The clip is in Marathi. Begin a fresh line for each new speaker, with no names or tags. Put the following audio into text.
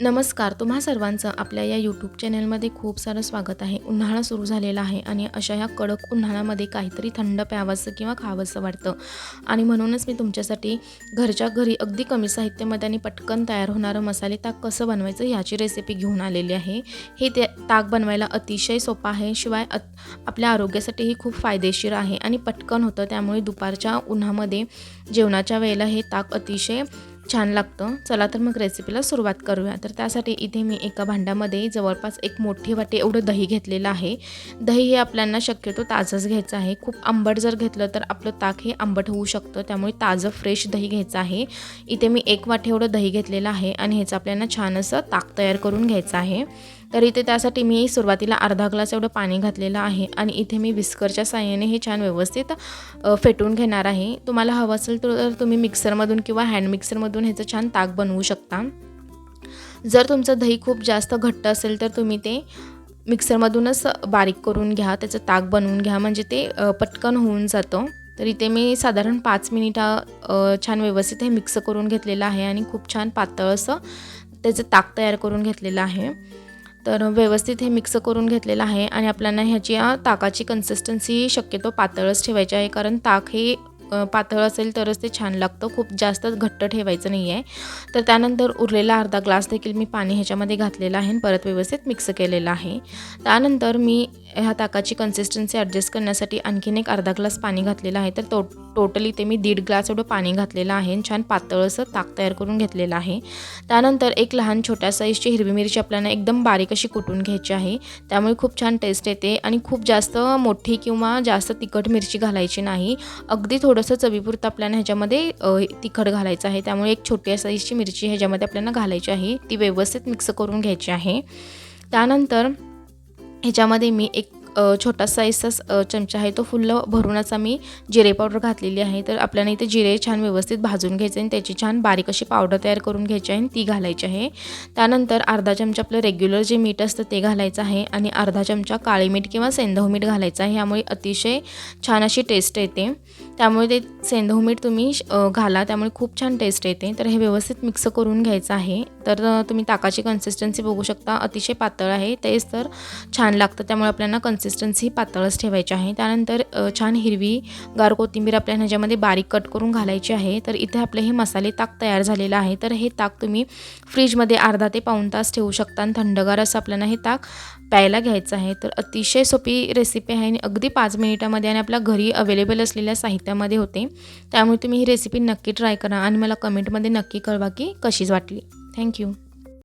नमस्कार, तुम्हा सर्वांचं आपल्या या यूट्यूब चॅनलमध्ये खूप सारं स्वागत आहे. उन्हाळा सुरू झालेला आहे आणि अशा ह्या कडक उन्हाळ्यामध्ये काहीतरी थंड प्यावंसं किंवा खावंसं वाटतं आणि म्हणूनच मी तुमच्यासाठी घरच्या घरी अगदी कमी साहित्यामध्ये आणि पटकन तयार होणारं मसाले ताक कसं बनवायचं ह्याची रेसिपी घेऊन आलेली आहे. हे ताक बनवायला अतिशय सोपं आहे, शिवाय आपल्या आरोग्यासाठीही खूप फायदेशीर आहे आणि पटकन होतं. त्यामुळे दुपारच्या उन्हामध्ये जेवणाच्या वेळेला हे ताक अतिशय छान लागतं. चला तर मग रेसिपीला सुरुवात करूया. तर त्यासाठी इथे मी एका भांड्यामध्ये जवळपास एक मोठी वाटी एवढं दही घेतलेलं आहे. दही हे आपल्याला शक्यतो ताजंच घ्यायचं आहे. खूप आंबट जर घेतलं तर आपलं ताक हे आंबट होऊ शकतं. त्यामुळे ताजं फ्रेश दही घ्यायचं आहे. इथे मी एक वाटी एवढं दही घेतलेलं आहे आणि ह्याचं आपल्याला छान असं ताक तयार करून घ्यायचं आहे. तर इथे त्यासाठी मी सुरुवातीला अर्धा ग्लास एवढं पाणी घातलेलं आहे आणि इथे मी विस्करच्या साहाय्याने हे छान व्यवस्थित फेटून घेणार आहे. तुम्हाला हवं असेल तर तुम्ही मिक्सरमधून किंवा हँड मिक्सरमधून ह्याचं छान ताक बनवू शकता. जर तुमचं दही खूप जास्त घट्ट असेल तर तुम्ही ते मिक्सरमधूनच बारीक करून घ्या, त्याचं ताक बनवून घ्या, म्हणजे ते पटकन होऊन जातं. तर इथे मी साधारण 5 मिनिटं छान व्यवस्थित हे मिक्स करून घेतलेलं आहे आणि खूप छान पातळ असं त्याचं ताक तयार करून घेतलेलं आहे. तर व्यवस्थित हे मिक्स करून घेतलेलं आहे आणि आपल्याला ह्याची ताकाची कन्सिस्टन्सी शक्यतो पातळच ठेवायची आहे, कारण ताक हे पातळ असेल तरच ते छान लागतं. खूप जास्त घट्ट ठेवायचं नाही आहे. तर त्यानंतर उरलेला अर्धा ग्लास देखील मी पाणी ह्याच्यामध्ये घातलेलं आहे आणि परत व्यवस्थित मिक्स केलेलं आहे. त्यानंतर मी ह्या ताकाची कन्सिस्टन्सी ॲडजस्ट करण्यासाठी आणखीन एक अर्धा ग्लास पाणी घातलेलं आहे. तर टोटली ते मी 1.5 ग्लास एवढं पाणी घातलेलं आहे आणि छान पातळ असं ताक तयार करून घेतलेलं आहे. त्यानंतर एक लहान छोट्या साईजची हिरवी मिरची आपल्याला एकदम बारीक अशी कुटून घ्यायची आहे. त्यामुळे खूप छान टेस्ट येते आणि खूप जास्त मोठी किंवा जास्त तिखट मिरची घालायची नाही. अगदी थोडंसं चवीपुरतं आपल्याला ह्याच्यामध्ये तिखट घालायचं आहे. त्यामुळे एक छोट्या साईजची मिरची ह्याच्यामध्ये आपल्याला घालायची आहे. ती व्यवस्थित मिक्स करून घ्यायची आहे. त्यानंतर ह्याच्यामध्ये मी एक छोटा साईजचा चमचा आहे तो फुल भरूनच मी जिरे पावडर घातलेली आहे. तर आपल्याला इथे जिरे छान व्यवस्थित भाजून घ्यायचे आणि त्याची छान बारीक अशी पावडर तयार करून घ्यायची आहे आणि ती घालायची आहे. त्यानंतर अर्धा चमचा आपलं रेग्युलर जे मीठ असतं ते घालायचं आहे आणि अर्धा चमचा काळे मीठ किंवा सेंधव मीठ घालायचं आहे. यामुळे अतिशय छान अशी टेस्ट येते. त्यामुळे ते सेंधव मीठ तुम्ही घाला, त्यामुळे खूप छान टेस्ट येते. तर हे व्यवस्थित मिक्स करून घ्यायचं आहे. तर तुम्ही ताकाची कन्सिस्टन्सी बघू शकता, अतिशय पातळ आहे. तेच तर छान लागतं. त्यामुळे आपल्याला कन्सिस्टन्सी पातळच ठेवायची आहे. त्यानंतर छान हिरवी गार कोथिंबीर आपल्याला ह्याच्यामध्ये बारीक कट करून घालायची आहे. तर इथे आपले हे मसाले ताक तयार झालेलं आहे. तर हे ताक तुम्ही फ्रीजमध्ये अर्धा ते पाऊण तास ठेवू शकता आणि थंडगार असं आपल्याला हे ताक प्यायला घ्यायचं आहे. तर अतिशय सोपी रेसिपी आहे आणि अगदी 5 मिनिटामध्ये आणि आपल्या घरी अवेलेबल असलेल्या साहित्यामध्ये होते. त्यामुळे तुम्ही ही रेसिपी नक्की ट्राय करा आणि मला कमेंटमध्ये नक्की कळवा की कशीच वाटली. थँक्यू.